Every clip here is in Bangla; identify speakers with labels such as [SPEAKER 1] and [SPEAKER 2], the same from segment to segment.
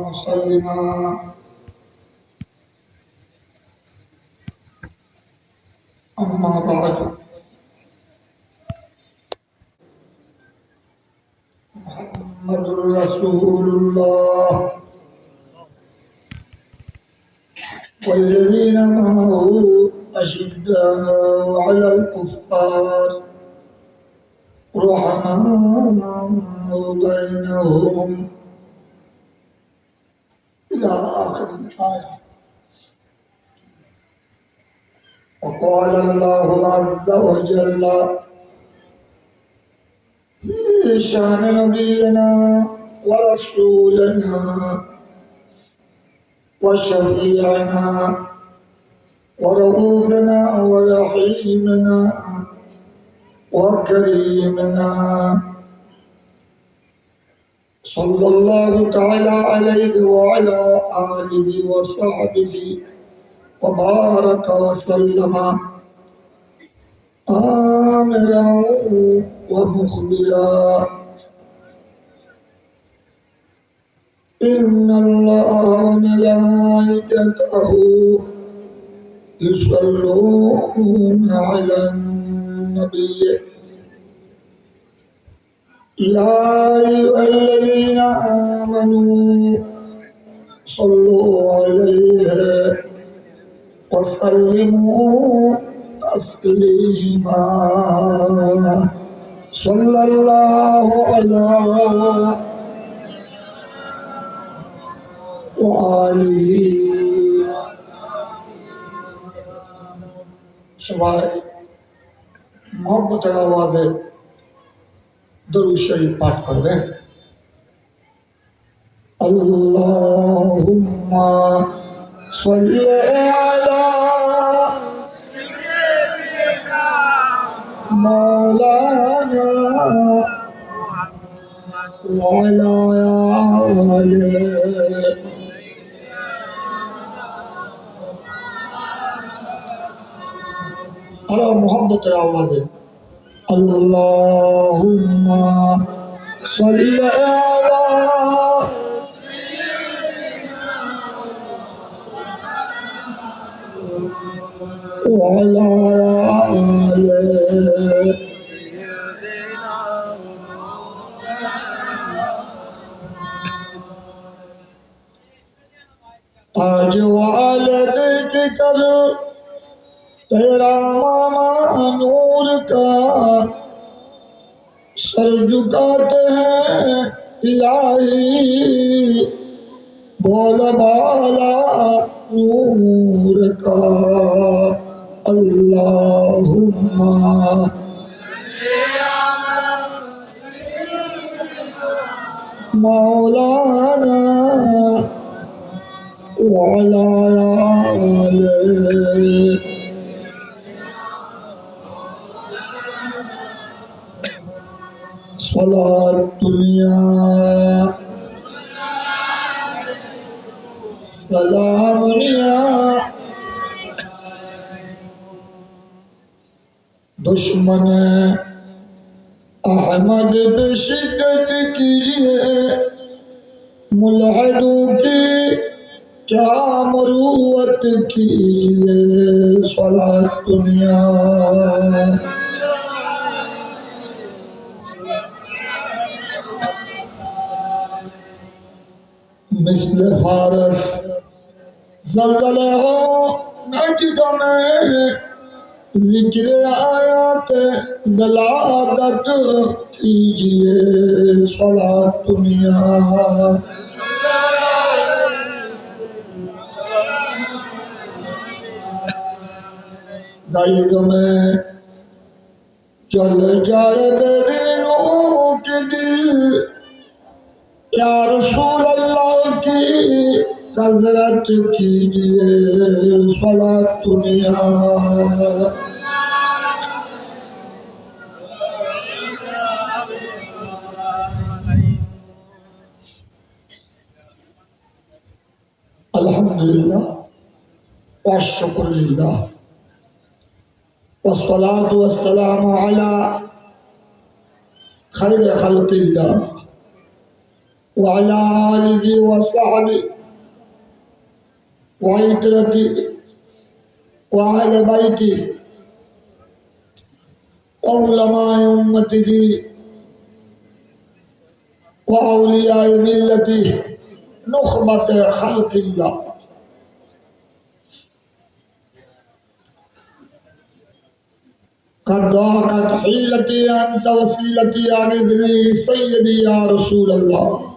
[SPEAKER 1] مسلما أما بعد محمد رسول الله والذين معه أشداء على الكفار رحماء بينهم إلى آخر الآية. وقال الله عز وجل في شأن نبينا ورسولنا وشفيعنا ورؤوفنا ورحيمنا وكريمنا صلى الله تعالى عليه وعلى آله وصحبه وبارك وسلم آمرا ومخبرا إن الله وملائكته يصلون على النبي يا أيها الذين آمنوا صلوا عليه وسلموا تسليما صلى الله على وآله সবাই মহব্বতের আওয়াজে দরুদ শরীফ পাঠ করবেন। আল্লাহুম্মা সাল্লি আলা মাওলানা ওয়া আলা আলিহি আলা মুহাম্মতের আওয়াজে আল্লাহুম্মা সাল্লি আলা ওয়া আলা আলিহি आज वालद के कर तेरा मामा नूर का सर झुकाते हैं इलाही बोल बाला नूर का अल्लाहुम्मा मौलाना وعلى آله صلاة الدنيا سلام يا दुश्मन अहमद बेशिद्दत किए मुल्हिदों की क्या मरूवत की सलात दुनिया मिस्ल फारस ज़लज़ले हो नजद में जिक्र आयात बलागत कीजिए सलात दुनिया दाइयों में चल जाए बेदीनों के दिल या रसूल अल्लाह की हज़रत कीजिए सलात दुनिया अल्हम्दुलिल्लाह व शुक्रिल्लाह वस्सलातु वस्सलामु अला खैर खल्क़िल्लाह وعلى آله وصحبه وعترته وأهل بيته وعلماء أمته وأولياء ملته نخبة خلق الله قد ضاقت حيلتي أنت وسيلتي عن إذني سيدي يا رسول الله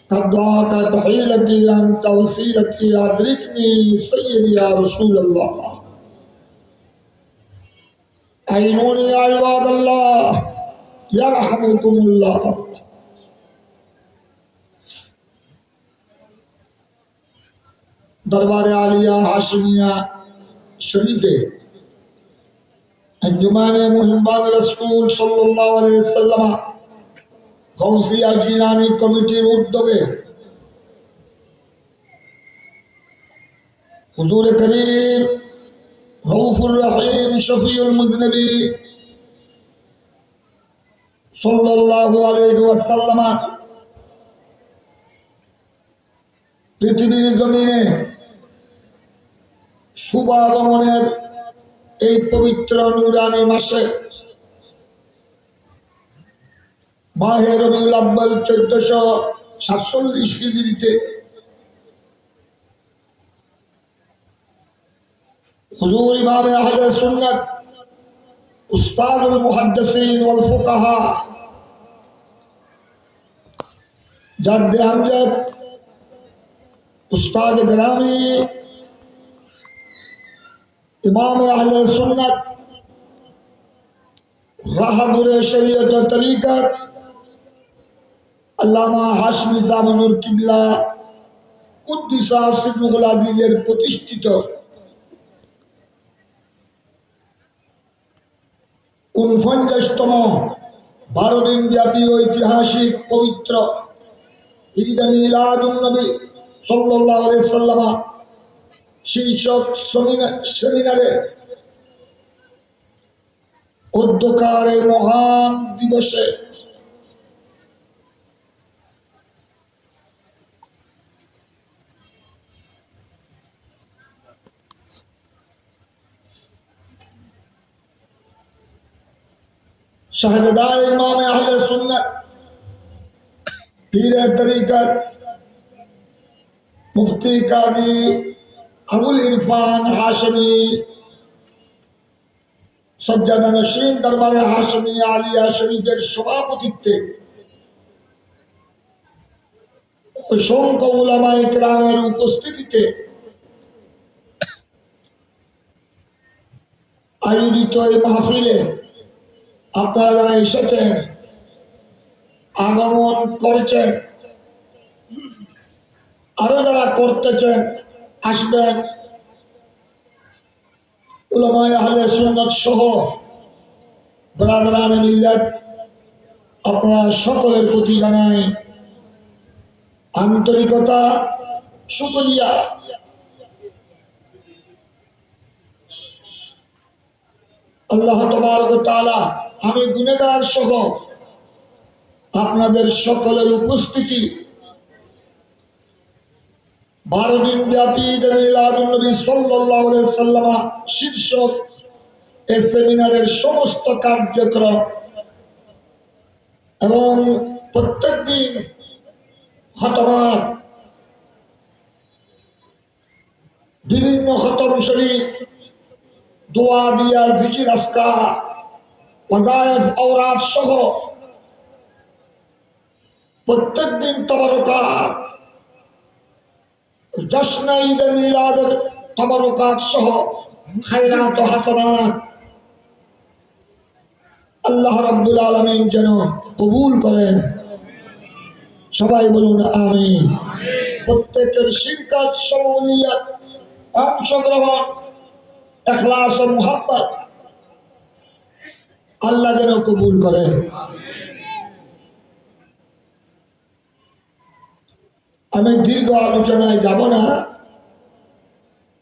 [SPEAKER 1] قد ضاقت حيلتي أنت وسيلتي أدركني سيدي يا رسول الله عينوني يا عباد الله يرحمكم الله दरबार आलिया हाशमिया शरीफे अंजुमान मुहिब्बान रसूल सल्लल्लाहु अलैहि वसल्लम गौसिया जिलानी कमिटीर उद्योगे हुजूर करीम रऊफुर रहीम शफीउल मुज़नबी सल्लल्लाहु अलैहि वसल्लम पृथ्वीर जमीने शुभागमনের এই পবিত্র নূরানী মাসে মাহে রবিউল আউয়াল 1447 হিজরিতে হুজুর ইমাম আহলে সুন্নাত উস্তাদুল মুহাদ্দিসিন ওয়াল ফুকাহা জাদ্দে আমজাদ উস্তাদ গ্রামী इमाम अहले सुन्नत राहबुरे शरीयत और तरीकत अल्लामा हाशमी जामिनुर किबला कुद्दिसा सिर्रुल अजीजेर प्रतिष्ठित 49তম 12 दिन व्यापी ऐतिहासिक पवित्र ईद मिलादुन नबी सल्लल्लाहु अलैहि वसल्लम শীর্ষক সেমিনারে অধ্যকার এই মহান দিবসে শাহজাদা ইমাম আহলে সুন্নাত পীরে তরিকত মুফতি কাজী আবুল ইরফান হাশমি সজ্জাদা নশীন দরবারে হাশমি আলিয়া শরীফের সভাপতিত্বে অসংখ্য উলামায়ে কেরামের উপস্থিতিতে আয়োজিত এই মাহফিলে আপনারা যারা এসেছেন আগমন করেছেন আরো যারা করতেছেন আসবেন উলামায়ে আহলে সুন্নাত সহ ব্রাদারানে মিল্লাত আপনারা সকলের প্রতি জানাই আন্তরিকতা শুকরিয়া আল্লাহ তাবারক ওয়া তাআলা আমি গুনাহগার সহ আপনাদের সকলের উপস্থিতি 12 दिन व्यापी ईद मिलादुन नबी सल्लल्लाहु अलैहि वसल्लम शीर्षक এই সেমিনারের সমস্ত কার্যক্রম এবং প্রত্যেক দিন খতমাত বিভিন্ন খতম শরীফ দোয়া দিয়া জিকির আজকার ওয়াজায়েফ আওরাত সহ প্রত্যেক দিন তাবারুকাত जश्न ईद मिलाद तबरुकात सह खैरात व हसनात अल्लाह रब्बुल आलमीन जेन कबूल करें सबाई बोलुन आमीन प्रत्येकेर शिरकत शमूलियत अंशग्रहण इखलास व मुहब्बत अल्लाह जेन कबूल करें আমি দীর্ঘ আলোচনায় যাব না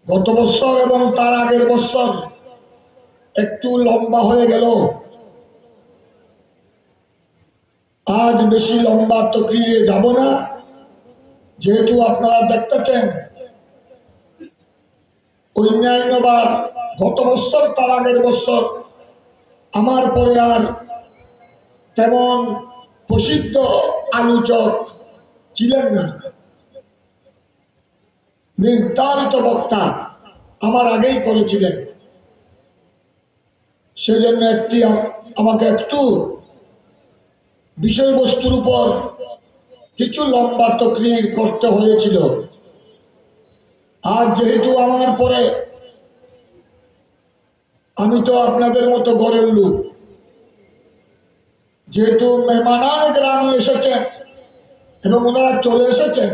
[SPEAKER 1] গত বছর এবং তার আগের বছর একটু লম্বা হয়ে গেল আজ বেশি লম্বা তকরিরে যাব না, যেহেতু আপনারা দেখতেছেন অন্যান্যবার গত বছর তার আগের বছর আমার পরে আর তেমন প্রসিদ্ধ আলোচক ছিলেন না। নির্ধারিত বক্তা আমার আগেই করেছিলেন, সেজন্য আমাকে একটু বিষয়বস্তুর উপর কিছু লম্বা তকরির করতে হয়েছিল। আর যেহেতু আমার পরে আমি তো আপনাদের মতো ঘরের লোক, যেহেতু মেহমানান গ্রামে এসেছেন এবং ওনারা চলে এসেছেন,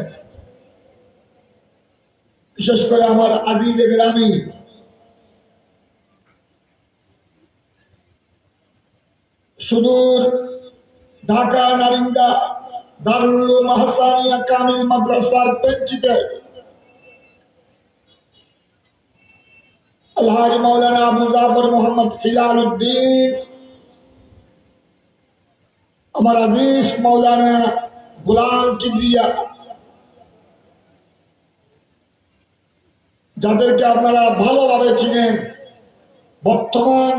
[SPEAKER 1] বিশেষ করে আমার আজিজ গ্রামী সুদূর ঢাকা নারিন্দা দারুল উলুম হাসানিয়া কামিল মাদ্রাসার প্রিন্সিপাল আলহাজ মাওলানা আবু জাফর মোহাম্মদ খিলাল উদ্দিন, আমার আজিজ মাওলানা গোলাম কিবরিয়া, যাদেরকে আপনারা ভালোভাবে চিনেন, বর্তমান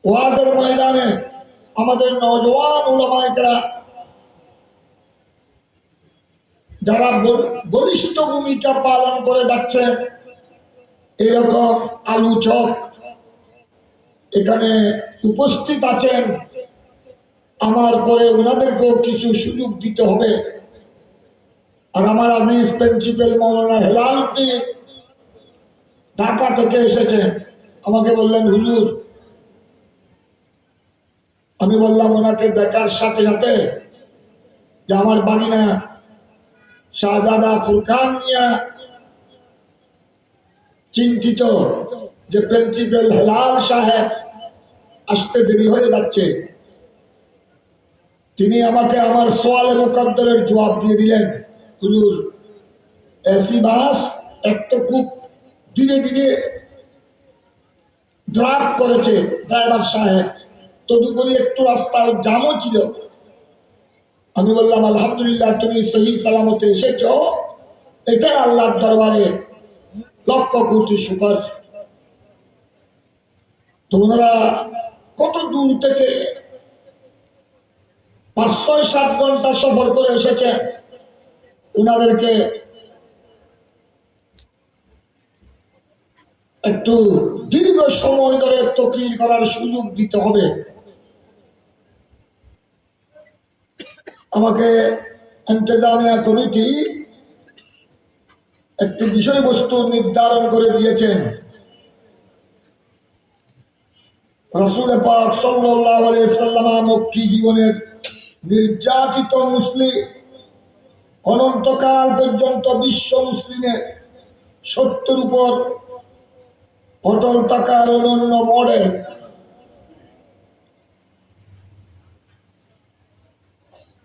[SPEAKER 1] ওয়াজের ময়দানে আমাদের নওজওয়ান উলামায়ে কেরাম যারা বলিষ্ঠ ভূমিকা পালন করে যাচ্ছে, এরকম আলোচক এখানে উপস্থিত আছেন। আমার পরে ওনাদেরকেও কিছু সুযোগ দিতে হবে। আর আমার আজিজ প্রিন্সিপাল মাওলানা হেলাল উদ্দিন ঢাকা থেকে এসেছেন, আমাকে বললেন হুজুর, আমি বললাম ওনাকে দেখার সাথে সাথে যে আমার বাগিনা শাহজাদা ফুরকান মিয়া চিন্তিত যে প্রিন্সিপাল হেলাল সাহেব আসতে দেরি হয়ে যাচ্ছে। তিনি আমাকে আমার সোয়ালে মুকদ্দরের জবাব দিয়ে দিলেন, হুজুর এসি বাস একটু খুব ধীরে ধীরে ড্রাইভ করেছে ড্রাইভার সাহেব, তদুপরি একটু রাস্তায় জামও ছিল। আমি বললাম আলহামদুলিল্লাহ, তুমি সহি সালামতে এসেছ, এটা আল্লাহর দরবারে লক্ষ কোটি শুকর। তো ওনারা কত দূর থেকে 5-6-7 ঘন্টা সফর করে এসেছে, ওনাদেরকে একটু দীর্ঘ সময় ধরে তকরির করার সুযোগ দিতে হবে। আমাকে ইন্তেজামিয়া কমিটি একটি বিষয়বস্তু নির্ধারণ করে দিয়েছেন। রাসূল পাক সাল্লাল্লাহু আলাইহি ওয়াসাল্লাম মক্কি জীবনের নির্যাতিত মুসলিম অনন্তকাল পর্যন্ত বিশ্ব মুসলিমের সত্যের উপর অটল থাকার অনন্য মডেল।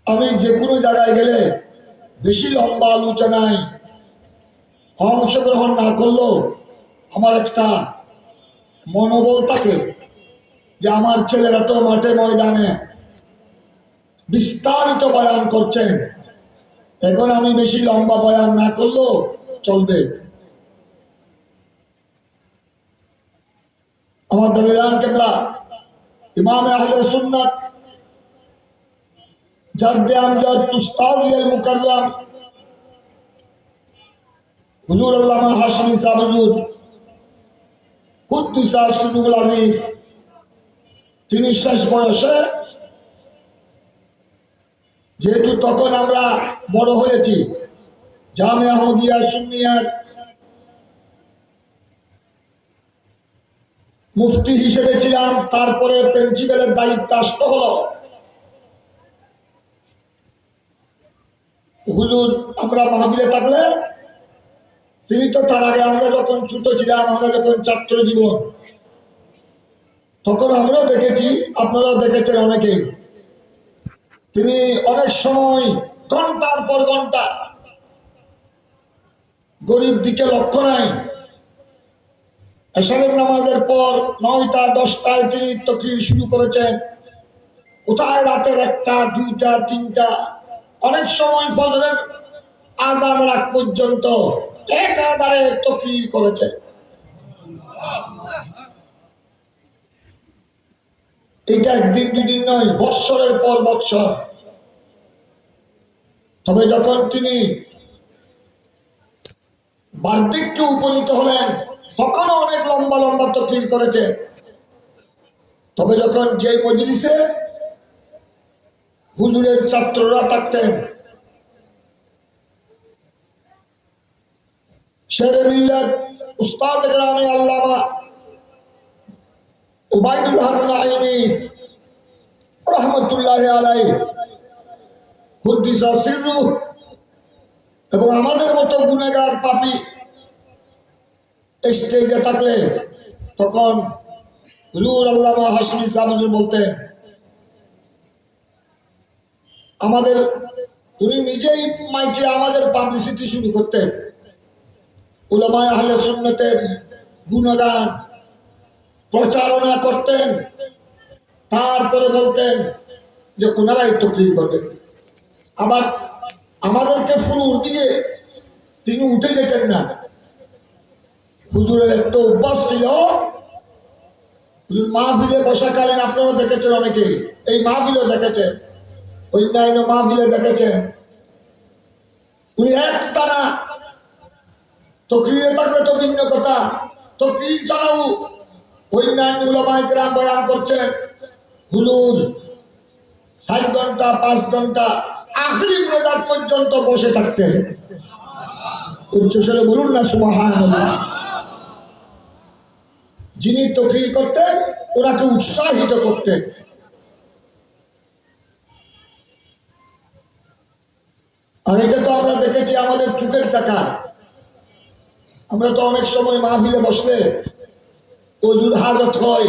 [SPEAKER 1] আমি যে কোনো জায়গায় গেলে বেশি লম্বা আলোচনায় অংশগ্রহণ না করলেও আমার একটা মনোবল থাকে যে আমার ছেলেরা তো মাঠে ময়দানে বিস্তারিত বয়ান করছেন, এখন আমি বেশি লম্বা বয়ান না করলেও চলবে। আমার দলিলান কেবলা ইমাম আহলে সুন্নাত জাদ্দে আমজাদ উস্তাজি আল মুকাররম হুজুর আল্লামা হাশমি সাহেব হুজুর কুদ্দুসা সিররুল আজিজ, তিনি শেষ বয়সে, যেহেতু তখন আমরা বড় হয়েছি, জামিয়া আহমদিয়া সুন্নিয়ার মুফতি হিসেবে ছিলাম, তারপরে প্রিন্সিপালের দায়িত্ব আসতে হলো। হুজুর আমরা মাহফিলে থাকলে তিনি তো তার আগে, আমরা যখন ছোট ছিলাম, আমরা যখন ছাত্র জীবন, তখন আমরাও দেখেছি, আপনারাও দেখেছেন অনেকেই, তিনি অনেক সময় ঘন্টার পর ঘন্টা, গরিব দিকে লক্ষ্য নাই, এশারের নামাজের পর 9টা 10টায় তিনি তকরির শুরু করেছেন, কোথায় রাতের 1টা 2টা 3টা, অনেক সময় ফজরের আযানের আগ পর্যন্ত একাধারে তাকবীর করেছে। এটা একদিন দুদিন নয়, বৎসরের পর বৎসর। তবে যখন তিনি বার্ধক্যে উপনীত হলেন তখনও অনেক লম্বা লম্বা তাকবীর করেছে। তবে যখন যে মজলিসে হুজুরের ছাত্ররা থাকতেন, শেরে মিল্লাত উস্তাদ গ্রামে আল্লামা উবাইদুল হক নাঈমি রহমতুল্লাহ আলাইহি কুদ্দিসা সিররুহ, এবং আমাদের মতো গুনাহগার পাপী স্টেজে থাকলে তখন হুজুর আল্লামা হাশমি সাহেব হুজুর বলতেন, আমাদের উনি নিজেই মাইকে আমাদের পাবলিসিটি শুরু করতেন, উলামায়ে আহলে সুন্নতের গুণগান প্রচারণা করতেন, তারপরে বলতেন যে ওনারাই তাকবীর করবেন। আবার আমাদেরকে ফুরুর দিয়ে তিনি উঠে যেতেন না। হুজুরের একটা অভ্যাস ছিল, হুজুর মাহফিলে বসাকালীন আপনারা দেখেছেন, অনেকে এই মাহফিলে দেখেছেন, অন্যান্য মাহফিলে দেখেছেন, উনি একটানা তাকবীরে থাকলে তো ভিন্ন কথা, তাকবীর ছাড়াও অন্যান্য উলামায়ে কেরাম বয়ান করছেন, হুজুর 4 ঘন্টা 5 ঘন্টা আখিরি মুনাজাত পর্যন্ত বসে থাকতেন। উচ্চস্বরে বলুন না সুবহানাল্লাহ। যিনি তাকবীর করতেন ওনাকে উৎসাহিত করতেন। আর এটা তো আমরা দেখেছি আমাদের চোখের দেখা। আমরা তো অনেক সময় মাহফিলে বসলে ওজুর হাজত হয়,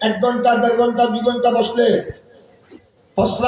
[SPEAKER 1] 1 ঘন্টা 1.5 ঘন্টা 2 ঘন্টা বসলে প্রস্রাব